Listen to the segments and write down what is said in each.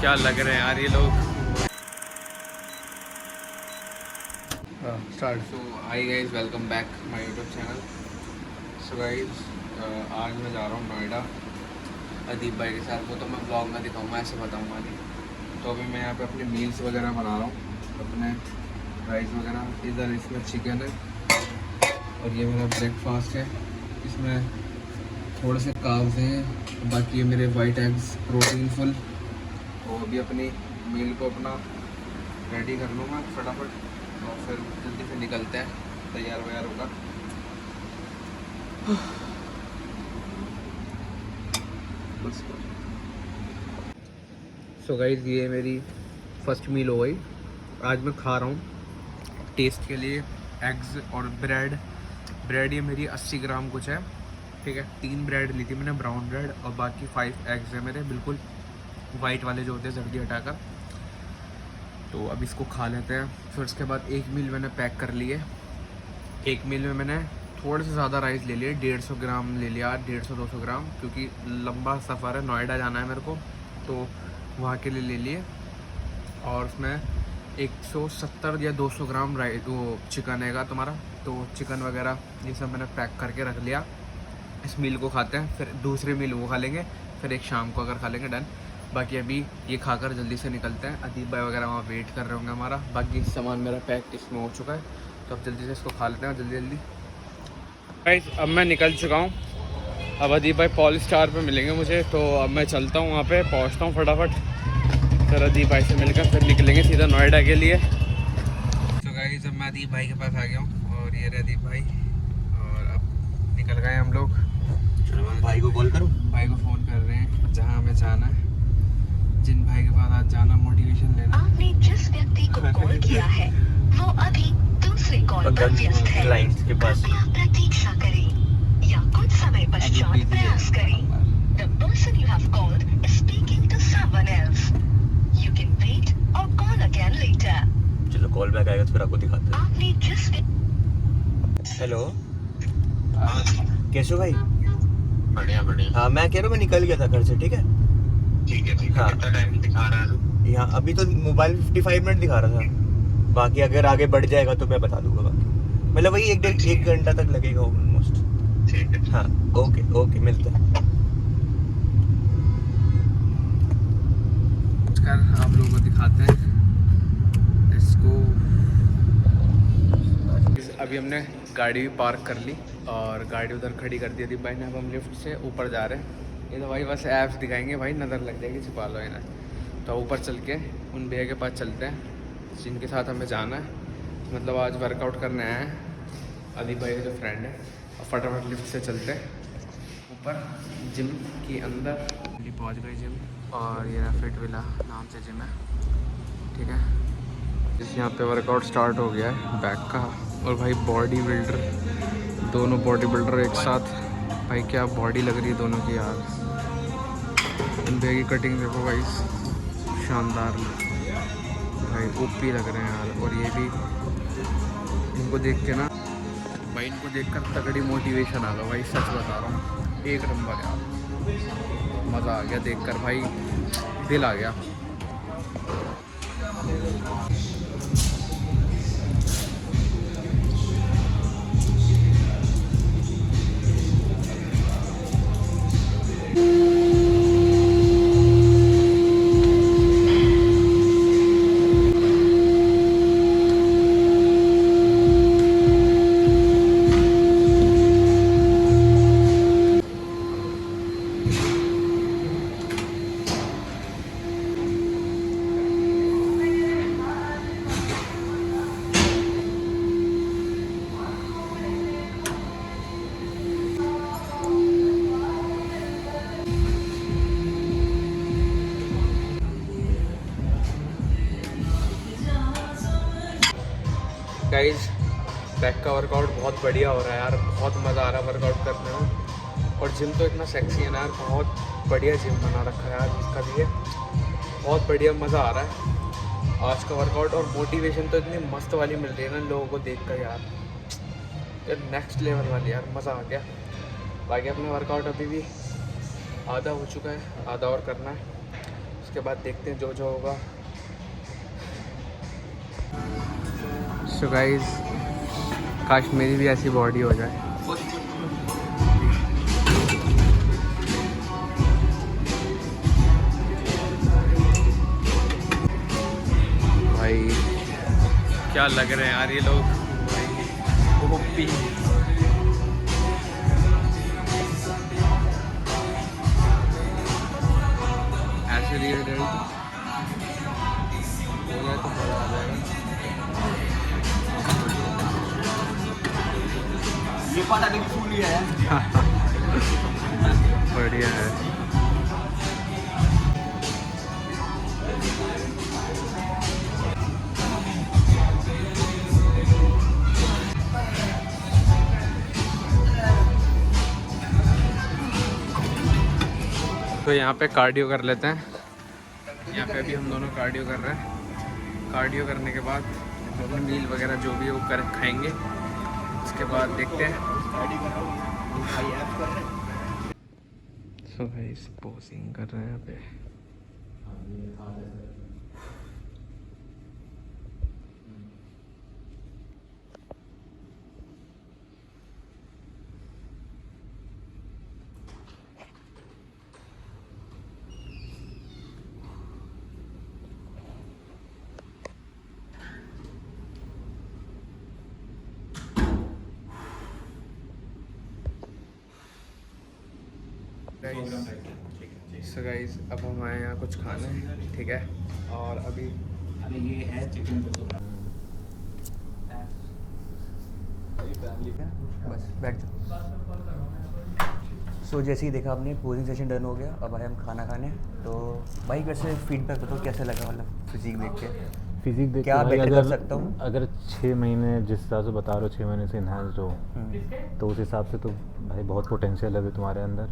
क्या लग रहे हैं यार ये लोग। Start. So hi guys, welcome back my YouTube channel. So guys, आज मैं जा रहा हूँ नोएडा अदीब भाई के साथ। वो तो मैं ब्लॉग में दिखाऊंगा, ऐसे बताऊंगा नहीं। तो अभी मैं यहाँ पे अपने मील्स वगैरह बना रहा हूँ, अपने राइस वगैरह। इधर इसमें चिकन है और ये मेरा ब्रेकफास्ट है। इसमें थोड़े से कार्ब्स हैं, बाकी ये मेरे वाइट एग्स प्रोटीन फुल। तो अभी अपनी मील को अपना रेडी कर लूँगा फटाफट, और फिर जल्दी से निकलते हैं, तैयार वैयार होगा। सो गाइस, ये मेरी फर्स्ट मील हो गई। आज मैं खा रहा हूँ टेस्ट के लिए एग्स और ब्रेड ये मेरी 80 ग्राम कुछ है, ठीक है। 3 ब्रेड ली थी मैंने, ब्राउन ब्रेड, और बाकी 5 एग्स है मेरे, बिल्कुल वाइट वाले जो होते हैं जल्दी हटाकर। तो अब इसको खा लेते हैं। फिर उसके बाद एक मील मैंने पैक कर ली है। एक मील में मैंने थोड़े से ज़्यादा राइस ले लिए, 150 ग्राम ले लिया, 150-200 ग्राम, क्योंकि लंबा सफ़र है, नोएडा जाना है मेरे को, तो वहाँ के लिए ले लिए। और उसमें 170 या 200 ग्राम राइस वो चिकन हैगा तुम्हारा। तो चिकन वगैरह ये सब मैंने पैक करके रख लिया। इस मील को खाते हैं, फिर दूसरी मील वो खा लेंगे, फिर एक शाम को अगर खा लेंगे, डन। बाकी अभी ये खाकर जल्दी से निकलते हैं। अदीब भाई वगैरह वहाँ वेट कर रहे होंगे हमारा। बाकी सामान मेरा पैक इसमें हो चुका है, तो अब जल्दी से इसको खा लेते हैं जल्दी। गाइस, अब मैं निकल चुका हूँ। अब अदीब भाई पॉल स्टार पे मिलेंगे मुझे, तो अब मैं चलता हूँ, वहाँ पे पहुँचता हूँ फटाफट। फिर अदीब भाई से मिलकर फिर निकलेंगे सीधा नोएडा के लिए। तो गाइस, अब मैं अदीब भाई के पास आ गया हूँ, और ये रहे अदीब भाई, और अब निकल गए हम लोग। चलो मैं भाई को कॉल करूँ। भाई को फ़ोन कर रहे हैं जहाँ हमें जाना है, जिन भाई के पास आज जाना, मोटिवेशन लेना। आपने जिस व्यक्ति को कॉल किया है वो अभी दूसरे कॉल पर व्यस्त है। क्लाइंट के पास कृपया प्रतीक्षा करें या कुछ समय पश्चात प्रयास करें। The person you have called is speaking to someone else. You can wait or call again later. चलो कॉल बैक आएगा तो फिर आपको दिखाते हैं। आपने जिस हेलो, कैसे हो भाई? बढ़िया बढ़िया। हाँ, मैं कह रहा हूँ मैं निकल गया था घर से, ठीक है। ठीक है हाँ। कितना टाइम दिखा रहा है? यहाँ अभी तो मोबाइल 55 मिनट दिखा रहा था। बाकी अगर आगे बढ़ जाएगा तो मैं बता दूंगा। बाकी मतलब वही एक घंटा तक लगेगा ऑलमोस्ट। ठीक है। हाँ, ओके मिलते हैं। आप लोगों को दिखाते हैं इसको। अभी हमने गाड़ी भी पार्क कर ली और गाड़ी उधर खड़ी कर दी थी भाई ने। अब हम लिफ्ट से ऊपर जा रहे हैं। ये तो भाई बस ऐप्स दिखाएंगे भाई, नज़र लग जाएगी, छिपा लो इन्हें। तो ऊपर चल के उन भैया के पास चलते हैं जिनके साथ हमें जाना है। मतलब आज वर्कआउट करने आए हैं अदीब भाई के जो फ्रेंड है। और फटाफट लिफ्ट से चलते हैं ऊपर जिम के अंदर। अभी पहुँच गए जिम, और ये फिट विला नाम से जिम है, ठीक है। इस यहाँ पे वर्कआउट स्टार्ट हो गया है बैक का। और भाई बॉडी बिल्डर, दोनों बॉडी बिल्डर एक साथ। भाई क्या बॉडी लग रही है दोनों की यार। इन भैया की कटिंग देखो भाई, शानदार भाई, ओपी लग रहे हैं यार। और ये भी इनको देख के ना भाई, इनको देखकर तगड़ी मोटिवेशन आ गया भाई, सच बता रहा हूँ। एक नंबर यार, मज़ा आ गया देखकर भाई, दिल आ गया। गाइस, बैक का वर्कआउट बहुत बढ़िया हो रहा है यार, बहुत मज़ा आ रहा है वर्कआउट करने में। और जिम तो इतना सेक्सी है ना यार, बहुत बढ़िया जिम बना रखा है यार इसका भी है, बहुत बढ़िया मज़ा आ रहा है आज का वर्कआउट। और मोटिवेशन तो इतनी मस्त वाली मिल रही है ना लोगों को देख कर यार, नेक्स्ट लेवल वाली यार, मज़ा आ गया। बाकी अपना वर्कआउट अभी भी आधा हो चुका है, आधा और करना है। उसके बाद देखते हैं जो जो होगा। सो गाइस, काश मेरी भी ऐसी बॉडी हो जाए। भाई क्या लग रहे हैं यार ये लोग, ओपी। ऐसे रियल हो जाए तो मजा आ जाएगा। ये पाटा की फूल ही है। बढ़िया है। तो यहाँ पे कार्डियो कर लेते हैं। यहाँ पे अभी हम दोनों कार्डियो कर रहे हैं। कार्डियो करने के बाद अपनी मील वगैरह जो भी है वो कर खाएंगे। उसके बाद देखते हैं। सो गाइस, पोजिंग कर रहे हैं यहाँ पे। सो गाइस, अब हम आए यहाँ कुछ खाना है, ठीक है। और अभी ये है चिकन बस बैठ जाओ। सो जैसे ही देखा आपने पोजिंग सेशन डन हो गया, अब आए हम खाना खाने। तो भाई वैसे फीडबैक बताओ कैसा लगा, मतलब फिजिक देख के? फिजिक देख क्या के भाई, बेटर कर सकता हूँ? अगर 6 महीने जिस हिसाब से बता रहे हो 6 महीने से इन्हांस्ड हो, तो उस हिसाब से तो भाई बहुत पोटेंशियल है अभी तुम्हारे अंदर।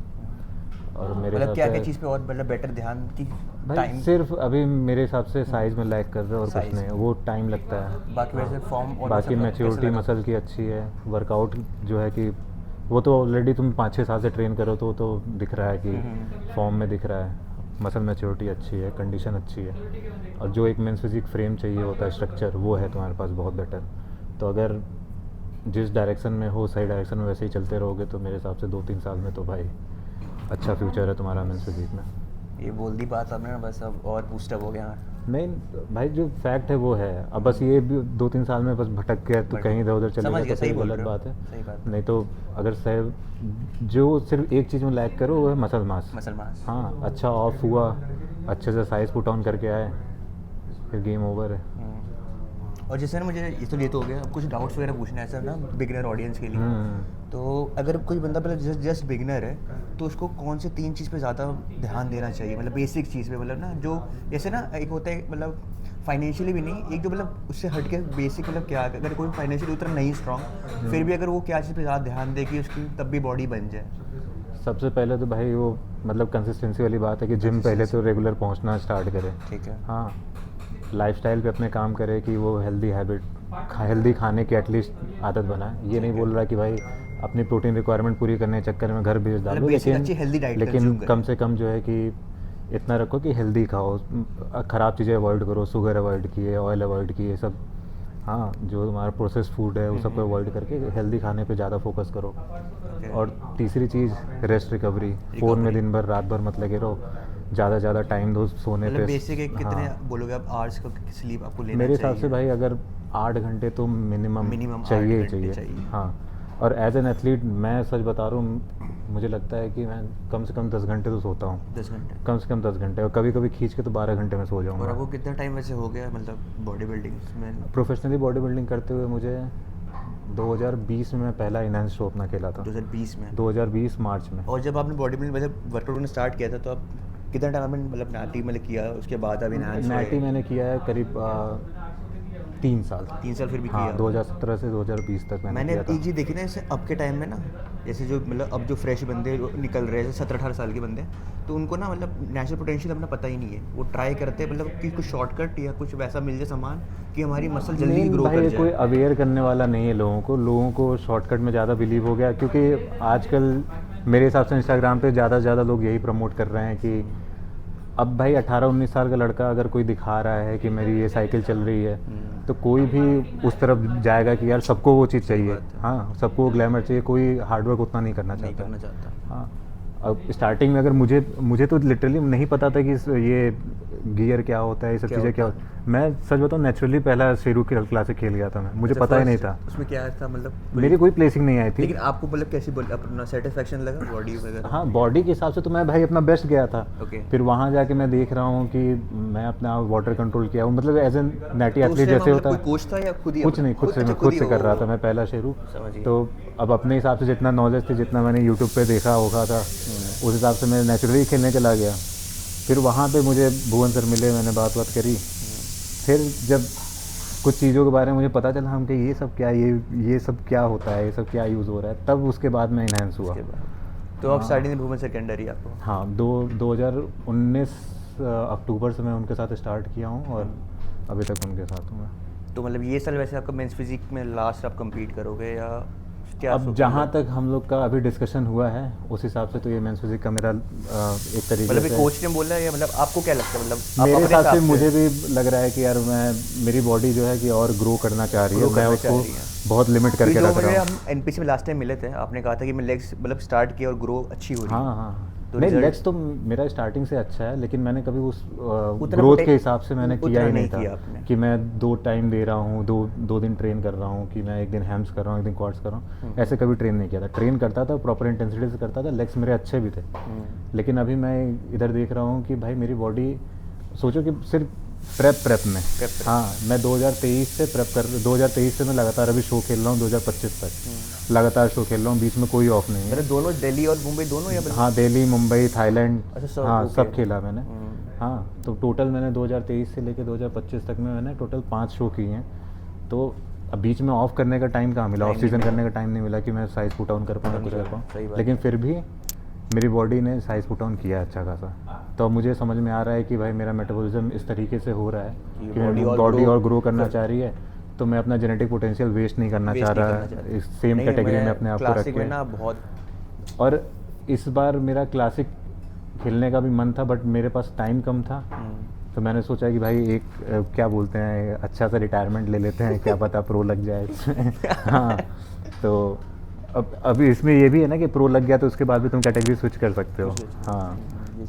और मेरे मतलब हिसाब क्या से क्या चीज़ पे और मतलब बेटर ध्यान की? भाई टाइम सिर्फ अभी मेरे हिसाब से साइज में लैग कर रहे हो और कुछ Size। नहीं, वो टाइम लगता है। बाकी वैसे फॉर्म और बाकी सब कैसा मैच्योरिटी लगा? मसल की अच्छी है। वर्कआउट जो है कि वो तो ऑलरेडी तुम 5-6 साल से ट्रेन करो तो दिख रहा है कि फॉर्म में दिख रहा है। मसल मैच्योरिटी अच्छी है, कंडीशन अच्छी है, और जो एक मेंस फिजिक फ्रेम चाहिए होता है, स्ट्रक्चर, वो है तुम्हारे पास बहुत बेटर। तो अगर जिस डायरेक्शन में हो, सही डायरेक्शन में वैसे ही चलते रहोगे तो मेरे हिसाब से 2-3 साल में तो भाई अच्छा फ्यूचर है तुम्हारा मेंस फिजिक में। ये बोल दी बात आपने ना, बस अब और बूस्टअप हो गया। नहीं भाई, जो फैक्ट है वो है। अब बस ये 2-3 साल में बस भटक गया तो कहीं इधर उधर चले समझ गया गया, तो सही फिर बोल गलत रहे हो, बात सही बात है। है। नहीं तो अगर सही जो सिर्फ एक चीज़ में लैग करो वो है मसल मास। Muscle mass. हाँ, अच्छा ऑफ हुआ, अच्छे से साइज पुट ऑन करके आए, फिर गेम ओवर है। और जैसे ना मुझे ये तो हो गया, अब कुछ डाउट्स वगैरह पूछना है सर ना बिगिनर ऑडियंस के लिए। तो अगर कोई बंदा पहले जस्ट बिगिनर है तो उसको कौन से 3 चीज़ पे ज़्यादा ध्यान देना चाहिए, मतलब बेसिक चीज़ पे, मतलब ना जो जैसे ना एक होता है मतलब फाइनेंशियली भी नहीं, एक जो मतलब उससे हट के बेसिक, मतलब क्या अगर कोई फाइनेंशियली उतना नहीं स्ट्रॉन्ग फिर भी अगर वो क्या चीज़ पे ज़्यादा ध्यान दे कि उसकी तब भी बॉडी बन जाए? सबसे पहले तो भाई वो मतलब कंसिस्टेंसी वाली बात है कि जिम पहले तो रेगुलर पहुंचना स्टार्ट करे। ठीक है। हाँ, लाइफस्टाइल पे अपने काम करे कि वो हेल्दी हैबिट, हेल्दी खाने की एटलीस्ट आदत बनाए। ये नहीं बोल रहा कि भाई अपनी प्रोटीन रिक्वायरमेंट पूरी करने के चक्कर में घर भेज डालो, लेकिन कम से कम जो है कि इतना रखो कि हेल्दी खाओ, ख़राब चीज़ें अवॉइड करो, शुगर अवॉइड किए, ऑयल अवॉइड किए सब। हाँ, जो हमारा प्रोसेस फूड है वो सबको अवॉइड करके हेल्दी खाने पे ज़्यादा फोकस करो। और तीसरी चीज़ रेस्ट रिकवरी। फ़ोन में दिन भर रात भर मत लगे रहो, ज़्यादा टाइम दो सोने पे। बेसिक कितने हाँ, बोलोगे आप आवर्स का स्लीप आपको लेना मेरे हिसाब से भाई अगर 8 घंटे तो मिनिमम चाहिए। हाँ, और एज एन एथलीट मैं सच बता रहा हूँ, मुझे लगता है कि मैं कम से कम 10 घंटे तो सोता हूँ। 10 घंटे कम से कम 10 घंटे, और कभी कभी खींच के तो 12 घंटे में सो और जाऊँगा। वो कितना टाइम वैसे हो गया, मतलब बॉडी बिल्डिंग में? प्रोफेशनली बॉडी बिल्डिंग करते हुए मुझे 2020 में पहला इनहांस शो अपना खेला था। 2020 में? 2020 मार्च में। और जब आपने बॉडी बिल्डिंग मतलब वर्कआउट में स्टार्ट किया था तो आप कितना टाइम आपने मतलब नाटी मतलब किया, उसके बाद अभी नाटी मैंने किया है करीब 3 साल। 3 साल फिर भी हाँ, किया? 2017 से 2020 तक मैंने किया था। एक चीज़ देखी ना, जैसे अब के टाइम में ना, जैसे जो मतलब अब जो फ्रेश बंदे निकल रहे हैं 17-18 साल के बंदे, तो उनको ना मतलब नेचुरल पोटेंशियल अपना पता ही नहीं है। वो ट्राई करते हैं मतलब कि कुछ शॉर्टकट या कुछ वैसा मिल जाए सामान कि हमारी मसल जल्दी नहीं ग्रो भाई, कर ये कोई जाए। अवेयर करने वाला नहीं है लोगों को शॉर्टकट में ज़्यादा बिलीव हो गया, क्योंकि आजकल मेरे हिसाब से इंस्टाग्राम पे ज़्यादा से ज़्यादा लोग यही प्रमोट कर रहे हैं कि अब भाई 18-19 साल का लड़का अगर कोई दिखा रहा है कि मेरी ये साइकिल चल रही है, तो कोई भी उस तरफ जाएगा कि यार सबको वो चीज़ चाहिए। हाँ, सबको ग्लैमर चाहिए, कोई हार्डवर्क उतना नहीं करना चाहता। हाँ, अब स्टार्टिंग में अगर मुझे तो लिटरली नहीं पता था कि ये गियर क्या होता है, ये सब चीज़ें क्या होता है। मैं सच बताऊँ, नेचुरली पहला शेरू की क्लासिक खेल गया था मैं, मुझे पता ही नहीं था उसमें क्या था, मतलब मेरी कोई प्लेसिंग नहीं आई थी। लेकिन आपको मतलब कैसी अपना सेटिस्फेक्शन लगा बॉडी वगैरह? हाँ, बॉडी के हिसाब से तो मैं भाई अपना बेस्ट गया था। फिर वहाँ जाके मैं देख रहा हूँ कि मैं अपना वाटर कंट्रोल किया हूँ, मतलब एज एन नेटी एथलीट जैसे होता है। कोच था या खुद ही? कुछ नहीं, खुद से कर रहा था मैं पहला शेरू। तो अब अपने हिसाब से जितना नॉलेज थी, जितना मैंने यूट्यूब पे देखा होगा था, उस हिसाब से मैं नेचुरली खेलने चला गया। फिर वहाँ पे मुझे भुवन सर मिले, मैंने बात करी। फिर जब कुछ चीज़ों के बारे में मुझे पता चला, हम कि ये सब क्या होता है, ये सब क्या यूज़ हो रहा है, तब उसके बाद मैं इन्हेंस हुआ। तो आप स्टार्टिंग में भुवन सर के अंडर ही आपको? हाँ, 2019 अक्टूबर से मैं उनके साथ स्टार्ट किया हूँ और अभी तक उनके साथ हूँ मैं। तो मतलब ये साल वैसे आपका मेंस फिजिक में लास्ट आप कम्पीट करोगे या क्या? अब जहाँ तक हम लोग का अभी डिस्कशन हुआ है, उस हिसाब से तो ये मेंस फिजिक का मेरा एक तरीके मतलब से, कोच ने बोला है या मतलब आपको क्या लगता है? मतलब मेरे हिसाब से मुझे भी लग रहा है कि यार मेरी बॉडी जो है कि और ग्रो करना चाह रही है, मैं उसको बहुत लिमिट करके रख रहा हूँ। हम एनपीसी में लास्ट टाइम मिले थे, आपने कहा था कि मैं लेग्स मतलब स्टार्ट किया और ग्रो अच्छी हो रही है। हाँ, नहीं, लेग्स तो मेरा स्टार्टिंग से अच्छा है, लेकिन मैंने कभी उस ग्रोथ के हिसाब से मैंने किया ही नहीं था कि मैं 2 टाइम दे रहा हूँ, 2 दिन ट्रेन कर रहा हूँ, कि मैं एक दिन हैम्स कर रहा हूँ, एक दिन क्वाड्स कर रहा हूँ, ऐसे कभी ट्रेन नहीं किया था। ट्रेन करता था, प्रॉपर इंटेंसिटी से करता था, लेग्स मेरे अच्छे भी थे। लेकिन अभी मैं इधर देख रहा हूँ कि भाई मेरी बॉडी, सोचो कि सिर्फ प्रेप में, हाँ, मैं 2023 से मैं लगातार अभी शो खेल रहा हूँ, 2025 तक लगातार शो खेल रहा हूँ, बीच में कोई ऑफ नहीं है। दोनों दिल्ली और मुंबई दोनों या? हाँ, दिल्ली, मुंबई, थाईलैंड, हाँ, सब खेला मैंने। हाँ, तो टोटल मैंने 2023 से लेकर 2025 तक में मैंने टोटल 5 शो किए हैं। तो अब बीच में ऑफ करने का टाइम कहाँ मिला, ऑफ सीज़न करने का टाइम नहीं मिला कि मैं साइज़ पुट ऑन कर पाऊँ, कुछ कर पाऊँ। लेकिन फिर भी मेरी बॉडी ने साइज़ पुट ऑन किया है अच्छा खासा। तो अब मुझे समझ में आ रहा है कि भाई मेरा मेटाबॉलिज्म इस तरीके से हो रहा है कि मेरी बॉडी और ग्रो करना चाह रही है, तो मैं अपना जेनेटिक पोटेंशियल वेस्ट नहीं करना चाह रहा है, इस सेम कैटेगरी में अपने आप को रख के। और इस बार मेरा क्लासिक खेलने का भी मन था, बट मेरे पास टाइम कम था, तो मैंने सोचा कि भाई एक क्या बोलते हैं, अच्छा सा रिटायरमेंट ले लेते हैं, क्या पता प्रो लग जाए इसमें। हाँ, तो अब अभी इसमें ये भी है ना कि प्रो लग गया तो उसके बाद भी तुम कैटेगरी स्विच कर सकते हो। हाँ,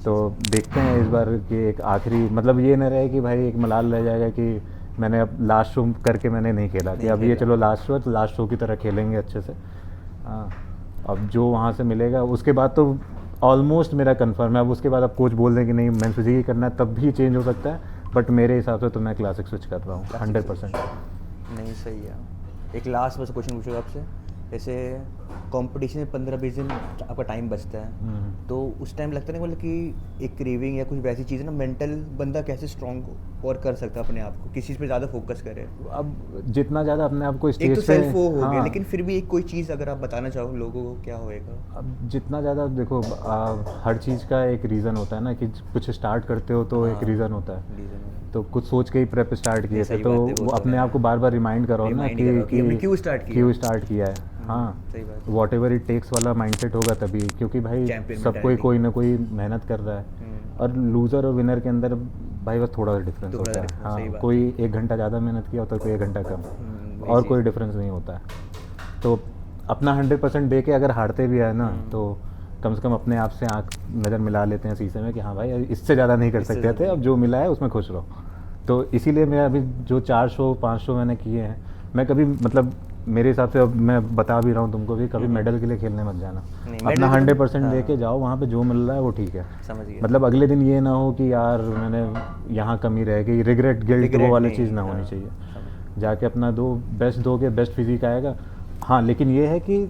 तो देखते हैं इस बार कि एक आखिरी, मतलब ये ना रहे कि भाई एक मलाल रह जाएगा कि मैंने अब लास्ट शो करके मैंने नहीं खेला, कि अब ये चलो लास्ट शो है तो लास्ट शो की तरह खेलेंगे अच्छे से। हाँ, अब जो वहाँ से मिलेगा उसके बाद तो ऑलमोस्ट मेरा कंफर्म है। अब उसके बाद अब कोच बोल दें कि नहीं मेंस फिजिक ही करना है, तब भी चेंज हो सकता है, बट मेरे हिसाब से तो मैं क्लासिक स्विच कर रहा हूँ 100%। नहीं, सही है। एक लास्ट बस क्वेश्चन पूछूंगा आपसे, जैसे कंपटीशन में 15-20 दिन आपका टाइम बचता है, तो उस टाइम लगता है ना, मतलब कि एक क्रेविंग या कुछ वैसी चीज़ ना, मेंटल बंदा कैसे स्ट्रॉन्ग और कर सकता है अपने आप को, किस चीज़ पे ज़्यादा फोकस करे? अब जितना ज़्यादा अपने आप को स्टेज एक तो सेल्फ वो हो हाँ, गया, लेकिन फिर भी एक कोई चीज़ अगर आप बताना चाहो लोगों को, क्या होएगा? अब जितना ज़्यादा देखो, हर चीज़ का एक रीज़न होता है ना, कि कुछ स्टार्ट करते हो तो एक रीज़न होता है। तो कुछ सोच के ही प्रेप स्टार्ट किए थे, तो वो अपने आप को बार बार रिमाइंड करो ना कि क्यों स्टार्ट किया है। हाँ, वॉट एवर इट टेक्स वाला माइंडसेट होगा तभी, क्योंकि भाई सब कोई ना कोई मेहनत कर रहा है, और लूज़र और विनर के अंदर भाई बस थोड़ा सा डिफरेंस होता है। हाँ, कोई 1 घंटा ज़्यादा मेहनत किया होता है, कोई 1 घंटा कम, और कोई डिफरेंस नहीं होता है। तो अपना 100% दे के अगर हारते भी है ना, तो कम से कम अपने आप से आँख नज़र मिला लेते हैं शीशे में कि हाँ भाई इससे ज़्यादा नहीं कर सकते थे, अब जो मिला है उसमें खुश रहो। तो इसीलिए मैं अभी जो 4 शो 5 शो मैंने किए हैं, मैं कभी, मतलब मेरे हिसाब से, अब मैं बता भी रहा हूँ तुमको भी, कभी मेडल के लिए खेलने मत जाना, अपना 100% लेके जाओ, वहाँ पे जो मिल रहा है वो ठीक है। मतलब अगले दिन ये ना हो कि यार मैंने यहाँ कमी रह गई, रिग्रेट गिल्ट वो वाली चीज़ ना होनी चाहिए। जाके अपना बेस्ट दोगे, बेस्ट फिजिक आएगा। हाँ, लेकिन ये है कि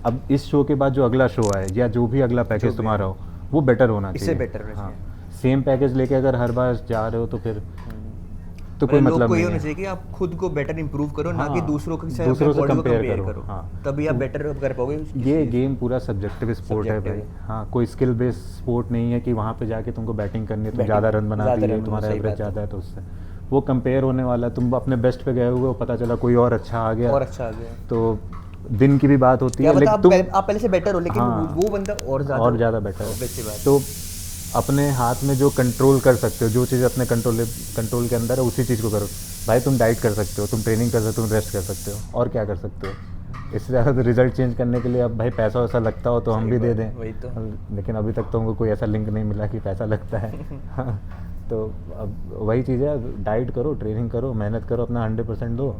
अब इस शो के बाद जो अगला शो आए या जो भी अगला पैकेज तुम्हारा हो, वो बेटर होना चाहिए, इससे बेटर। हाँ, सेम पैकेज लेके अगर हर बार जा रहे हो तो फिर तो कोई मतलब नहीं होना चाहिए कि आप खुद को बेटर इंप्रूव करो, ना कि दूसरों से कंपेयर करो। हाँ, तभी आप बेटर कर पाओगे। ये गेम पूरा सब्जेक्टिव स्पोर्ट है भाई। हाँ, कोई स्किल बेस्ड स्पोर्ट नहीं है कि वहाँ पे जाके तुमको बैटिंग करनी है, तुम ज़्यादा रन बनाती है, तुम्हारा एवरेज ज़्यादा है, तो उससे वो कंपेयर होने वाला है। तुम अपने बेस्ट पे गए हुए, पता चला कोई और अच्छा आ गया, तो दिन की भी बात होती है, लेकिन आप पहले से बेटर हो, लेकिन वो बंदा और ज़्यादा बेटर है। तो अपने हाथ में जो कंट्रोल कर सकते हो, जो चीज़ अपने कंट्रोल के अंदर है उसी चीज़ को करो। भाई तुम डाइट कर सकते हो, तुम ट्रेनिंग कर सकते हो, तुम रेस्ट कर सकते हो, और क्या कर सकते हो। इससे ज़्यादा तो रिजल्ट चेंज करने के लिए अब भाई पैसा वैसा लगता हो तो हम भी दे दें, वही तो। लेकिन अभी तक तो हमको कोई ऐसा लिंक नहीं मिला कि पैसा लगता है। हाँ, तो अब वही चीज़ है, डाइट करो, ट्रेनिंग करो, मेहनत करो, अपना 100% दो।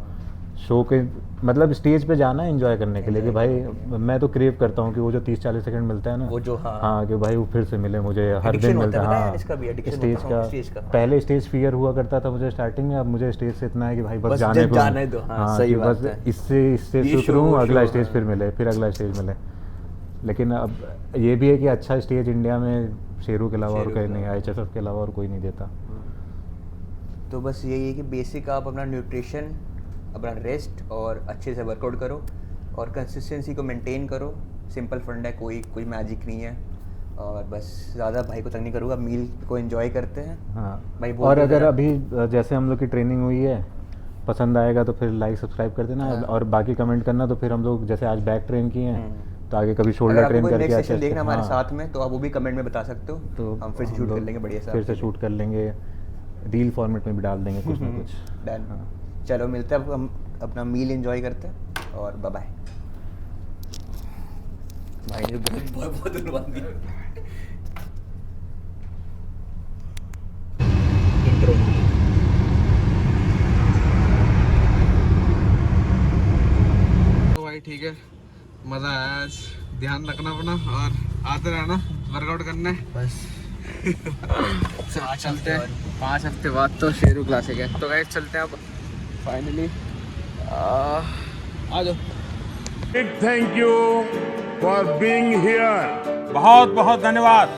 शो के मतलब स्टेज पे जाना है एंजॉय करने के लिए कि भाई मैं तो क्रेव करता हूँ कि वो जो 30-40 सेकंड मिलता है ना, वो जो हाँ कि भाई वो फिर से मिले मुझे, हर दिन मिलता है। हाँ, इसका भी addiction स्टेज होता है, का स्टेज का। पहले स्टेज फियर हुआ करता था मुझे स्टार्टिंग में, अब मुझे स्टेज से इतना है कि भाई बस बस जाने को, जाने दो। हाँ, सही कि बात बस है। इससे ये शुरू हूँ, show, अगला show, स्टेज हाँ। फिर मिले, फिर अगला स्टेज मिले। लेकिन अब ये भी है कि अच्छा स्टेज इंडिया में शेरू के अलावा और शेरू कोई के नहीं, IHFF के अलावा और कोई नहीं देता। तो बस यही है कि बेसिक आप अपना न्यूट्रिशन, अपना रेस्ट और अच्छे से वर्कआउट करो और कंसिस्टेंसी को मेंटेन करो। सिंपल फंड है, कोई मैजिक नहीं है। और बस ज़्यादा भाई को तंग नहीं करूँगा, मील को एंजॉय करते हैं हाँ भाई। और अगर अभी जैसे हम लोग की ट्रेनिंग हुई है, पसंद आएगा तो फिर लाइक सब्सक्राइब कर देना। हाँ। और बाकी कमेंट करना, तो फिर हम लोग जैसे आज बैक ट्रेन किए हैं तो आगे कभी अगर शोल्डर आपको ट्रेन कोई करके नेक्स्ट सेशन chest- देखना हमारे हाँ, साथ में, तो आप वो भी कमेंट में बता सकते हो, तो हम फिर से शूट कर लेंगे बढ़िया से। फिर से शूट कर लेंगे, रील फॉर्मेट में भी डाल देंगे कुछ ना कुछ। डन। हाँ। चलो मिलते हैं, अब हम अपना मील एंजॉय करते हैं और बाय बाय। भाई ने बहुत बहुत धन्यवाद दिया। इंट्रो तो भाई ठीक है, मज़ा आया आज। ध्यान रखना अपना और आते रहना वर्कआउट करने। बस चलते हैं 5 हफ्ते बाद तो शेरू क्लासिक है। तो गाइस चलते हैं अब फाइनली। आ जाओ। Big thank you for being here. बहुत बहुत धन्यवाद।